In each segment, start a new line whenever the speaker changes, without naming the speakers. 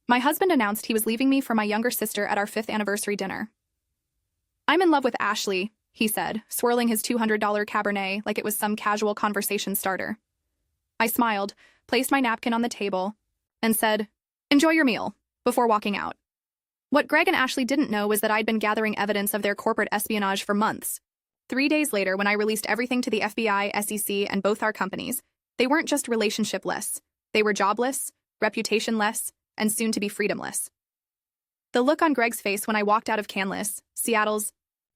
My husband announced he was leaving me for my younger sister at our 5th anniversary dinner. "I'm in love with Ashley," he said, swirling his $200 Cabernet like it was some casual conversation starter. I smiled, placed my napkin on the table, and said, "Enjoy your meal," before walking out. What Greg and Ashley didn't know was that I'd been gathering evidence of their corporate espionage for months. 3 days later, when I released everything to the FBI, SEC, and both our companies, they weren't just relationship-less. They were jobless, reputation-less, and soon-to-be freedom-less. The look on Greg's face when I walked out of Canlis, Seattle's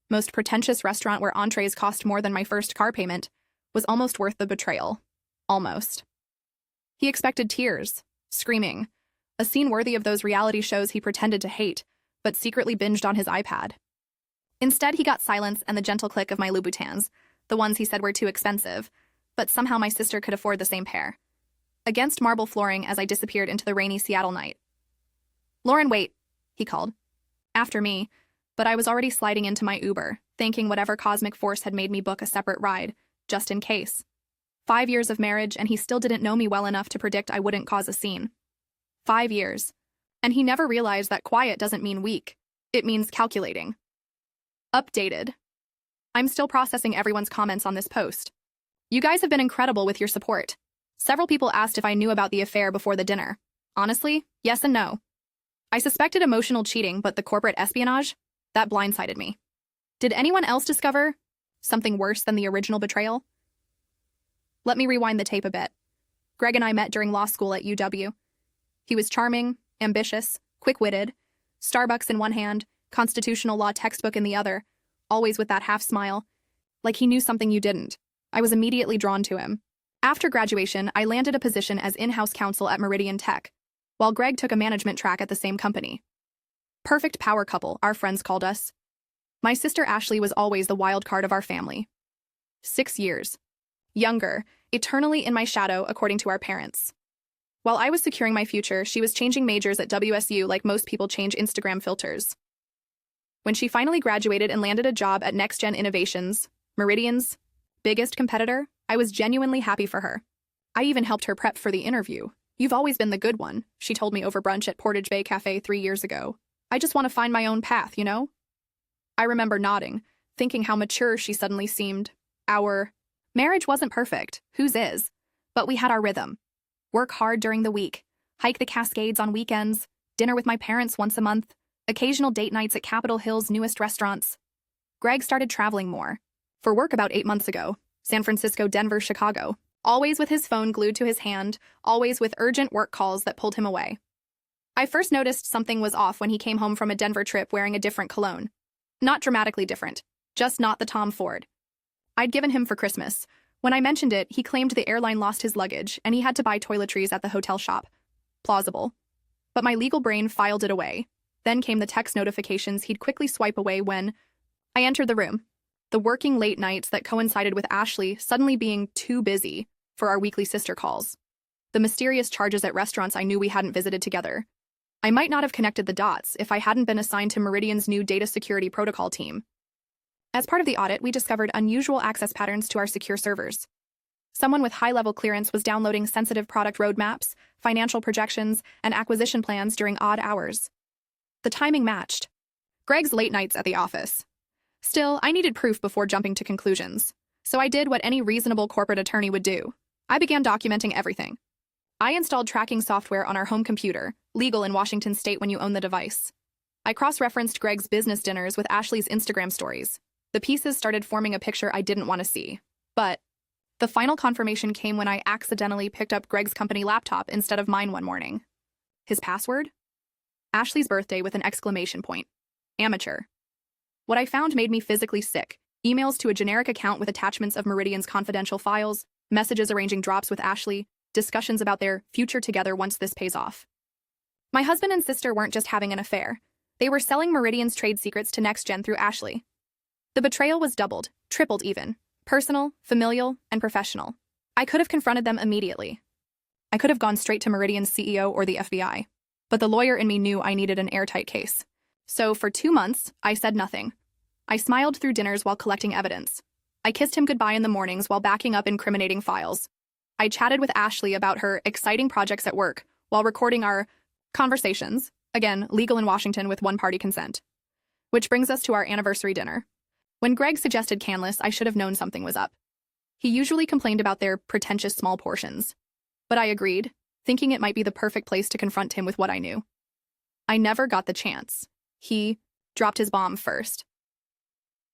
most pretentious restaurant where entrees cost more than my first car payment, was almost worth the betrayal. Almost. He expected tears, screaming, a scene worthy of those reality shows he pretended to hate, but secretly binged on his iPad. Instead, he got silence and the gentle click of my Louboutins, the ones he said were too expensive, but somehow my sister could afford the same pair. Against marble flooring as I disappeared into the rainy Seattle night. "Lauren, wait," he called. After me, but I was already sliding into my Uber, thanking whatever cosmic force had made me book a separate ride, just in case. 5 years of marriage, and he still didn't know me well enough to predict I wouldn't cause a scene. 5 years. And he never realized that quiet doesn't mean weak. It means calculating. Updated. I'm still processing everyone's comments on this post. You guys have been incredible with your support. Several people asked if I knew about the affair before the dinner. Honestly, yes and no. I suspected emotional cheating, but the corporate espionage? That blindsided me. Did anyone else discover something worse than the original betrayal? Let me rewind the tape a bit. Greg and I met during law school at UW. He was charming, ambitious, quick-witted, Starbucks in one hand, constitutional law textbook in the other, always with that half smile, like he knew something you didn't. I was immediately drawn to him. After graduation, I landed a position as in-house counsel at Meridian Tech, while Greg took a management track at the same company. Perfect power couple, our friends called us. My sister Ashley was always the wild card of our family. 6 years. Younger, eternally in my shadow according to our parents. While I was securing my future, she was changing majors at WSU like most people change Instagram filters. When she finally graduated and landed a job at Next Gen Innovations, Meridian's biggest competitor, I was genuinely happy for her. I even helped her prep for the interview. "You've always been the good one," she told me over brunch at Portage Bay Cafe 3 years ago. "I just want to find my own path, you know?" I remember nodding, thinking how mature she suddenly seemed. Our marriage wasn't perfect, whose is? But we had our rhythm. Work hard during the week, hike the Cascades on weekends, dinner with my parents once a month, occasional date nights at Capitol Hill's newest restaurants. Greg started traveling more. For work about 8 months ago. San Francisco, Denver, Chicago. Always with his phone glued to his hand, always with urgent work calls that pulled him away. I first noticed something was off when he came home from a Denver trip wearing a different cologne. Not dramatically different, just not the Tom Ford I'd given him for Christmas. When I mentioned it, he claimed the airline lost his luggage and he had to buy toiletries at the hotel shop. Plausible. But my legal brain filed it away. Then came the text notifications he'd quickly swipe away when I entered the room. The working late nights that coincided with Ashley suddenly being too busy for our weekly sister calls. The mysterious charges at restaurants I knew we hadn't visited together. I might not have connected the dots if I hadn't been assigned to Meridian's new data security protocol team. As part of the audit, we discovered unusual access patterns to our secure servers. Someone with high-level clearance was downloading sensitive product roadmaps, financial projections, and acquisition plans during odd hours. The timing matched. Greg's late nights at the office. Still, I needed proof before jumping to conclusions. So I did what any reasonable corporate attorney would do. I began documenting everything. I installed tracking software on our home computer, legal in Washington state when you own the device. I cross-referenced Greg's business dinners with Ashley's Instagram stories. The pieces started forming a picture I didn't want to see. But the final confirmation came when I accidentally picked up Greg's company laptop instead of mine one morning. His password? Ashley's birthday with an exclamation point. Amateur. What I found made me physically sick. Emails to a generic account with attachments of Meridian's confidential files, messages arranging drops with Ashley, discussions about their future together once this pays off. My husband and sister weren't just having an affair. They were selling Meridian's trade secrets to Next Gen through Ashley. The betrayal was doubled, tripled even. Personal, familial, and professional. I could have confronted them immediately. I could have gone straight to Meridian's CEO or the FBI. But the lawyer in me knew I needed an airtight case. So for 2 months, I said nothing. I smiled through dinners while collecting evidence. I kissed him goodbye in the mornings while backing up incriminating files. I chatted with Ashley about her exciting projects at work while recording our Conversations. Again, legal in Washington with one-party consent. Which brings us to our anniversary dinner. When Greg suggested canless, I should have known something was up. He usually complained about their pretentious small portions. But I agreed, thinking it might be the perfect place to confront him with what I knew. I never got the chance. He dropped his bomb first.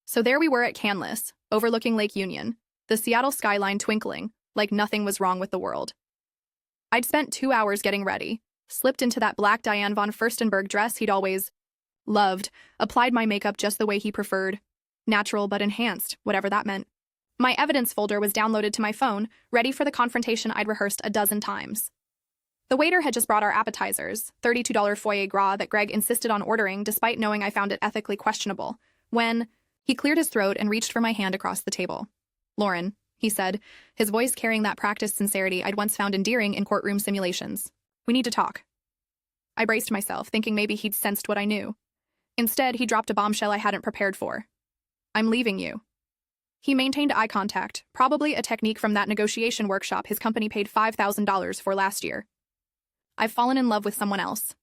So there we were at Canlis, overlooking Lake Union, the Seattle skyline twinkling like nothing was wrong with the world. I'd spent 2 hours getting ready, slipped into that black Diane von Furstenberg dress he'd always loved, applied my makeup just the way he preferred, natural but enhanced, whatever that meant. My evidence folder was downloaded to my phone, ready for the confrontation I'd rehearsed a dozen times. The waiter had just brought our appetizers, $32 foie gras that Greg insisted on ordering despite knowing I found it ethically questionable, when he cleared his throat and reached for my hand across the table. "Lauren," he said, his voice carrying that practiced sincerity I'd once found endearing in courtroom simulations. "We need to talk." I braced myself, thinking maybe he'd sensed what I knew. Instead, he dropped a bombshell I hadn't prepared for. "I'm leaving you." He maintained eye contact, probably a technique from that negotiation workshop his company paid $5,000 for last year. "I've fallen in love with someone else."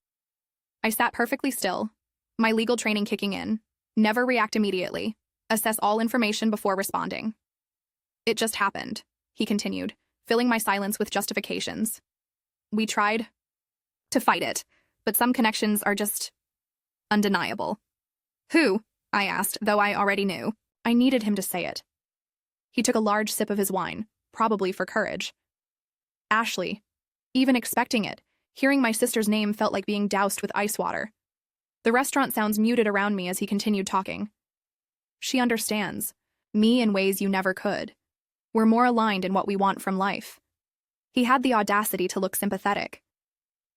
I sat perfectly still, my legal training kicking in. Never react immediately. Assess all information before responding. "It just happened," he continued, filling my silence with justifications. "We tried to fight it, but some connections are just undeniable." "Who?" I asked, though I already knew. I needed him to say it. He took a large sip of his wine, probably for courage. "Ashley." Even expecting it, hearing my sister's name felt like being doused with ice water. The restaurant sounds muted around me as he continued talking. "She understands me in ways you never could. We're more aligned in what we want from life." He had the audacity to look sympathetic.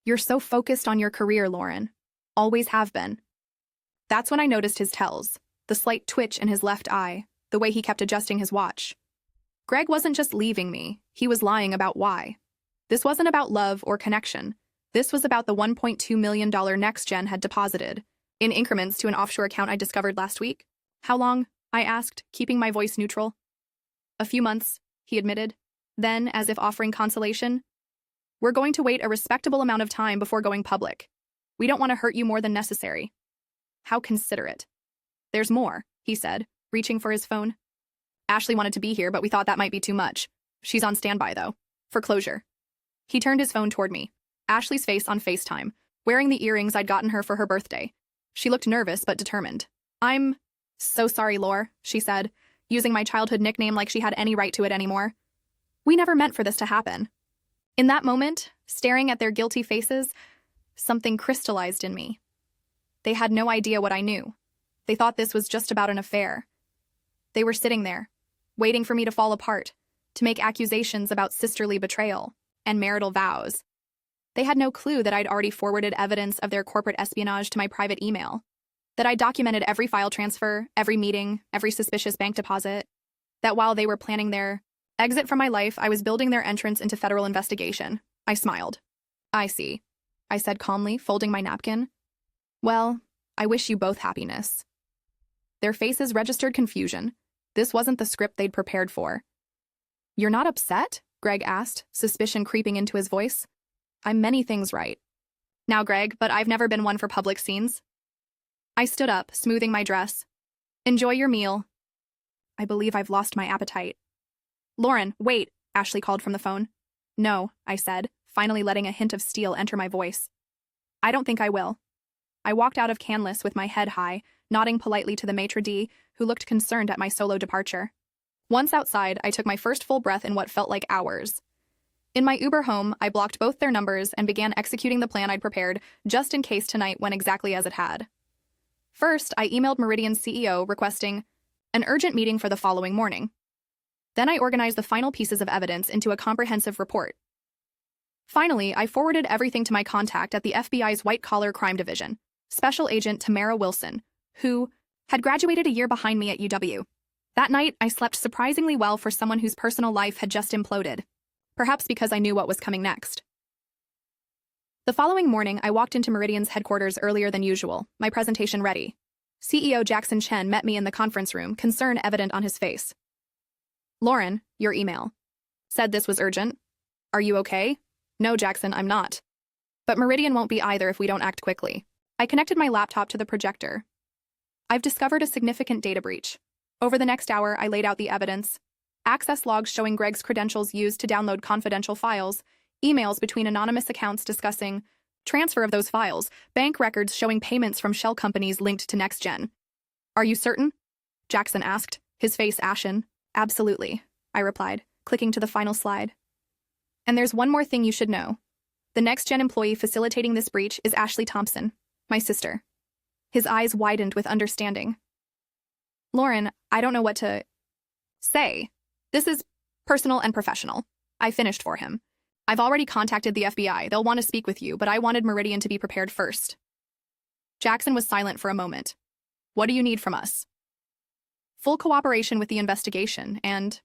"You're so focused on your career, Lauren. Always have been." That's when I noticed his tells, the slight twitch in his left eye, the way he kept adjusting his watch. Greg wasn't just leaving me, he was lying about why. This wasn't about love or connection. This was about the $1.2 million NextGen had deposited, in increments to an offshore account I discovered last week. "How long?" I asked, keeping my voice neutral. "A few months," he admitted. Then, as if offering consolation, "We're going to wait a respectable amount of time before going public. We don't want to hurt you more than necessary." How considerate. "There's more," he said, reaching for his phone. "Ashley wanted to be here, but we thought that might be too much. She's on standby, though, for closure." He turned his phone toward me. Ashley's face on FaceTime, wearing the earrings I'd gotten her for her birthday. She looked nervous but determined. "I'm so sorry, Lore," she said, using my childhood nickname like she had any right to it anymore. "We never meant for this to happen." In that moment, staring at their guilty faces, something crystallized in me. They had no idea what I knew. They thought this was just about an affair. They were sitting there, waiting for me to fall apart, to make accusations about sisterly betrayal and marital vows. They had no clue that I'd already forwarded evidence of their corporate espionage to my private email, that I documented every file transfer, every meeting, every suspicious bank deposit, that while they were planning their exit from my life, I was building their entrance into federal investigation. I smiled. "I see," I said calmly, folding my napkin. "Well, I wish you both happiness." Their faces registered confusion. This wasn't the script they'd prepared for. "You're not upset?" Greg asked, suspicion creeping into his voice. "I'm many things right now, Greg, but I've never been one for public scenes." I stood up, smoothing my dress. "Enjoy your meal." I believe I've lost my appetite. "Lauren, wait," Ashley called from the phone. "No," I said, finally letting a hint of steel enter my voice. "I don't think I will." I walked out of Canlis with my head high, nodding politely to the maitre d', who looked concerned at my solo departure. Once outside, I took my first full breath in what felt like hours. In my Uber home, I blocked both their numbers and began executing the plan I'd prepared, just in case tonight went exactly as it had. First, I emailed Meridian's CEO requesting an urgent meeting for the following morning. Then I organized the final pieces of evidence into a comprehensive report. Finally, I forwarded everything to my contact at the FBI's white-collar crime division, Special Agent Tamara Wilson, who had graduated a year behind me at UW. That night, I slept surprisingly well for someone whose personal life had just imploded, perhaps because I knew what was coming next. The following morning, I walked into Meridian's headquarters earlier than usual, my presentation ready. CEO Jackson Chen met me in the conference room, concern evident on his face. "Lauren, your email said this was urgent. Are you okay?" "No, Jackson, I'm not. But Meridian won't be either if we don't act quickly. I connected my laptop to the projector. I've discovered a significant data breach. Over the next hour, I laid out the evidence. Access logs showing Greg's credentials used to download confidential files, emails between anonymous accounts discussing transfer of those files, bank records showing payments from shell companies linked to NextGen. Are you certain? Jackson asked, his face ashen. Absolutely, I replied, clicking to the final slide. And there's one more thing you should know. The NextGen employee facilitating this breach is Ashley Thompson, my sister. His eyes widened with understanding. Lauren, I don't know what to say. This is personal and professional. I finished for him. I've already contacted the FBI. They'll want to speak with you, but I wanted Meridian to be prepared first. Jackson was silent for a moment. What do you need from us? Full cooperation with the investigation, and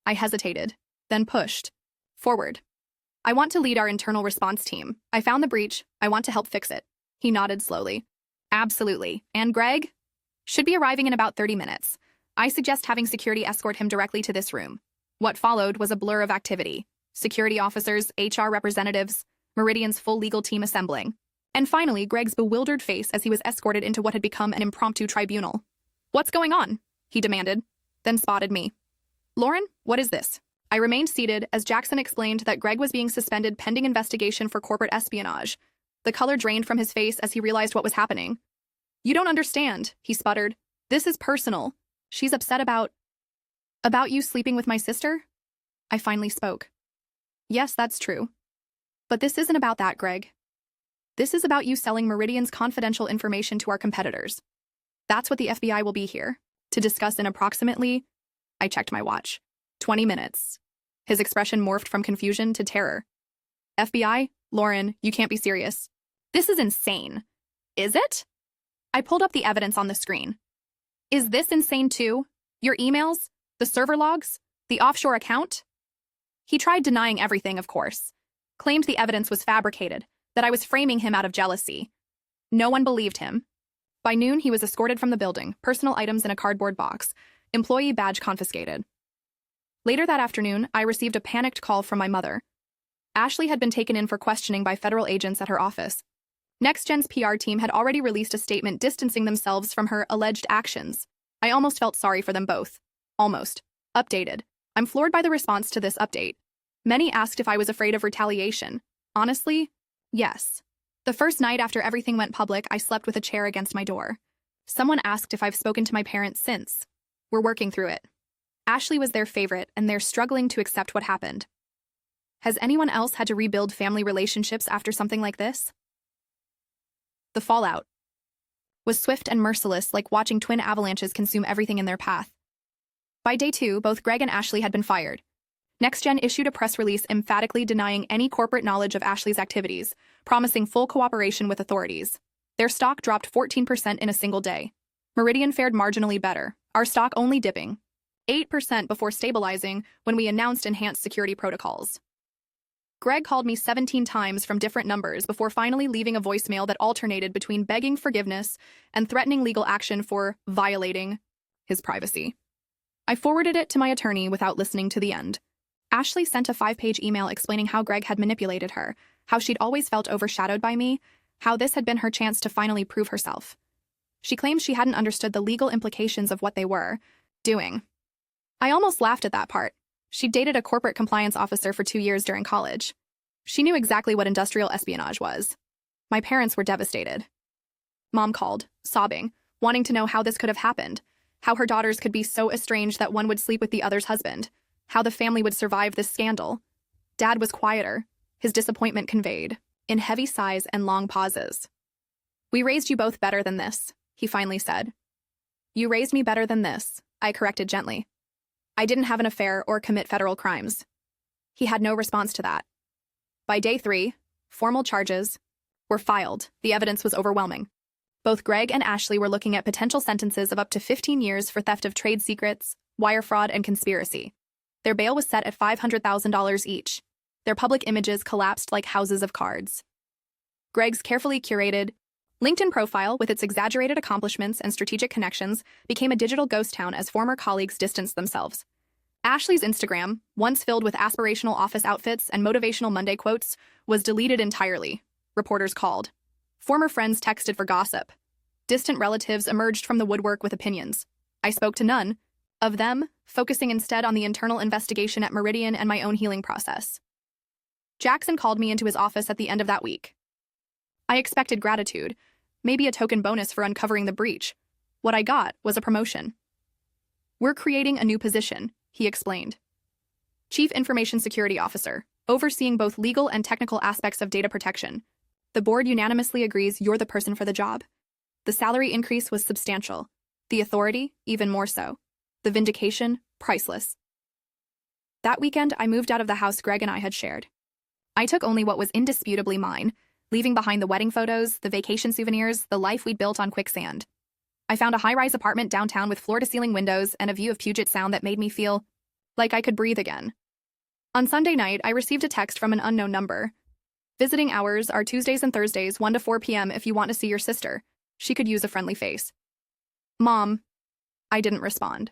I hesitated, then pushed forward. I want to lead our internal response team. I found the breach. I want to help fix it. He nodded slowly. Absolutely. And Greg? Should be arriving in about 30 minutes. I suggest having security escort him directly to this room. What followed was a blur of activity. Security officers, HR representatives, Meridian's full legal team assembling. And finally, Greg's bewildered face as he was escorted into what had become an impromptu tribunal. What's going on? He demanded, then spotted me. Lauren, what is this? I remained seated as Jackson explained that Greg was being suspended pending investigation for corporate espionage. The color drained from his face as he realized what was happening. You don't understand, he sputtered. This is personal. She's upset about you sleeping with my sister? I finally spoke. Yes, that's true. But this isn't about that, Greg. This is about you selling Meridian's confidential information to our competitors. That's what the FBI will be here to discuss in approximately, I checked my watch, 20 minutes. His expression morphed from confusion to terror. FBI? Lauren, you can't be serious. This is insane. Is it? I pulled up the evidence on the screen. Is this insane too? Your emails? The server logs? The offshore account? He tried denying everything, of course. Claimed the evidence was fabricated, that I was framing him out of jealousy. No one believed him. By noon, he was escorted from the building, personal items in a cardboard box, employee badge confiscated. Later that afternoon, I received a panicked call from my mother. Ashley had been taken in for questioning by federal agents at her office. NextGen's PR team had already released a statement distancing themselves from her alleged actions. I almost felt sorry for them both. Almost. Updated. I'm floored by the response to this update. Many asked if I was afraid of retaliation. Honestly, yes. The first night after everything went public, I slept with a chair against my door. Someone asked if I've spoken to my parents since. We're working through it. Ashley was their favorite, and they're struggling to accept what happened. Has anyone else had to rebuild family relationships after something like this? The fallout was swift and merciless, like watching twin avalanches consume everything in their path. By day 2, both Greg and Ashley had been fired. NextGen issued a press release emphatically denying any corporate knowledge of Ashley's activities, promising full cooperation with authorities. Their stock dropped 14% in a single day. Meridian fared marginally better, our stock only dipping 8% before stabilizing when we announced enhanced security protocols. Greg called me 17 times from different numbers before finally leaving a voicemail that alternated between begging forgiveness and threatening legal action for violating his privacy. I forwarded it to my attorney without listening to the end. Ashley sent a 5-page email explaining how Greg had manipulated her, how she'd always felt overshadowed by me, how this had been her chance to finally prove herself. She claimed she hadn't understood the legal implications of what they were doing. I almost laughed at that part. She'd dated a corporate compliance officer for 2 years during college. She knew exactly what industrial espionage was. My parents were devastated. Mom called, sobbing, wanting to know how this could have happened, how her daughters could be so estranged that one would sleep with the other's husband, how the family would survive this scandal. Dad was quieter, his disappointment conveyed, in heavy sighs and long pauses. We raised you both better than this, he finally said. You raised me better than this, I corrected gently. I didn't have an affair or commit federal crimes. He had no response to that. By day 3, formal charges were filed. The evidence was overwhelming. Both Greg and Ashley were looking at potential sentences of up to 15 years for theft of trade secrets, wire fraud, and conspiracy. Their bail was set at $500,000 each. Their public images collapsed like houses of cards. Greg's carefully curated LinkedIn profile, with its exaggerated accomplishments and strategic connections, became a digital ghost town as former colleagues distanced themselves. Ashley's Instagram, once filled with aspirational office outfits and motivational Monday quotes, was deleted entirely. reporters called. Former friends texted for gossip. Distant relatives emerged from the woodwork with opinions. I spoke to none of them, focusing instead on the internal investigation at Meridian and my own healing process. Jackson called me into his office at the end of that week. I expected gratitude, maybe a token bonus for uncovering the breach. What I got was a promotion. We're creating a new position, he explained. Chief Information Security Officer, overseeing both legal and technical aspects of data protection. The board unanimously agrees you're the person for the job. The salary increase was substantial. The authority, even more so. The vindication, priceless. That weekend, I moved out of the house Greg and I had shared. I took only what was indisputably mine, leaving behind the wedding photos, the vacation souvenirs, the life we'd built on quicksand. I found a high-rise apartment downtown with floor-to-ceiling windows and a view of Puget Sound that made me feel like I could breathe again. On Sunday night, I received a text from an unknown number. Visiting hours are Tuesdays and Thursdays, 1 to 4 p.m. if you want to see your sister. She could use a friendly face. Mom. I didn't respond.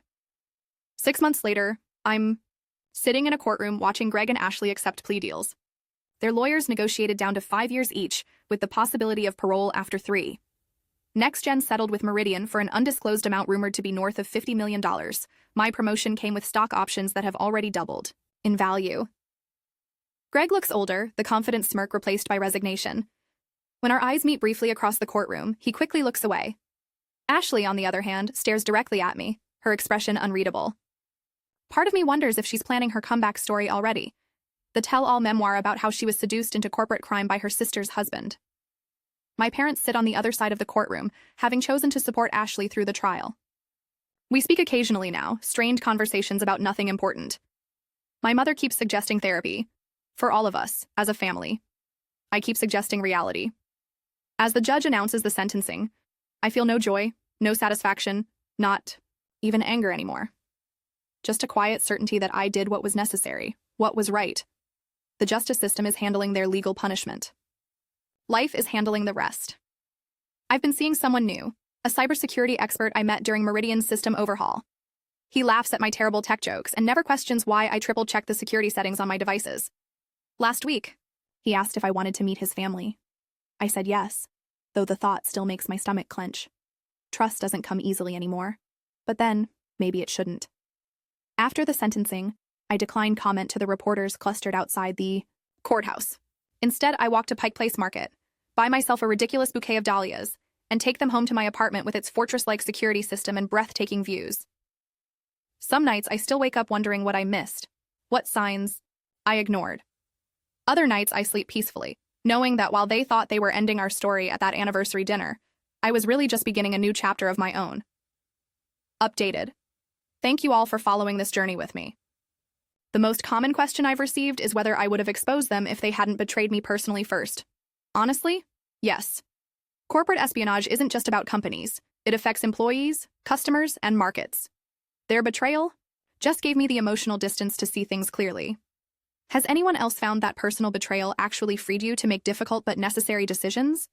6 months later, I'm sitting in a courtroom watching Greg and Ashley accept plea deals. Their lawyers negotiated down to 5 years each, with the possibility of parole after 3. NextGen settled with Meridian for an undisclosed amount rumored to be north of $50 million. My promotion came with stock options that have already doubled in value. Greg looks older, the confident smirk replaced by resignation. When our eyes meet briefly across the courtroom, he quickly looks away. Ashley, on the other hand, stares directly at me, her expression unreadable. Part of me wonders if she's planning her comeback story already. The tell-all memoir about how she was seduced into corporate crime by her sister's husband. My parents sit on the other side of the courtroom, having chosen to support Ashley through the trial. We speak occasionally now, strained conversations about nothing important. My mother keeps suggesting therapy. For all of us, as a family. I keep suggesting reality. As the judge announces the sentencing, I feel no joy, no satisfaction, not even anger anymore. Just a quiet certainty that I did what was necessary, what was right. The justice system is handling their legal punishment. Life is handling the rest. I've been seeing someone new, a cybersecurity expert I met during Meridian's system overhaul. He laughs at my terrible tech jokes and never questions why I triple-check the security settings on my devices. Last week, he asked if I wanted to meet his family. I said yes, though the thought still makes my stomach clench. Trust doesn't come easily anymore. But then, maybe it shouldn't. After the sentencing, I declined comment to the reporters clustered outside the courthouse. Instead, I walked to Pike Place Market, buy myself a ridiculous bouquet of dahlias, and take them home to my apartment with its fortress-like security system and breathtaking views. Some nights, I still wake up wondering what I missed, what signs I ignored. Other nights, I sleep peacefully, knowing that while they thought they were ending our story at that anniversary dinner, I was really just beginning a new chapter of my own. Updated. Thank you all for following this journey with me. The most common question I've received is whether I would have exposed them if they hadn't betrayed me personally first. Honestly, yes. Corporate espionage isn't just about companies. It affects employees, customers, and markets. Their betrayal just gave me the emotional distance to see things clearly. Has anyone else found that personal betrayal actually freed you to make difficult but necessary decisions?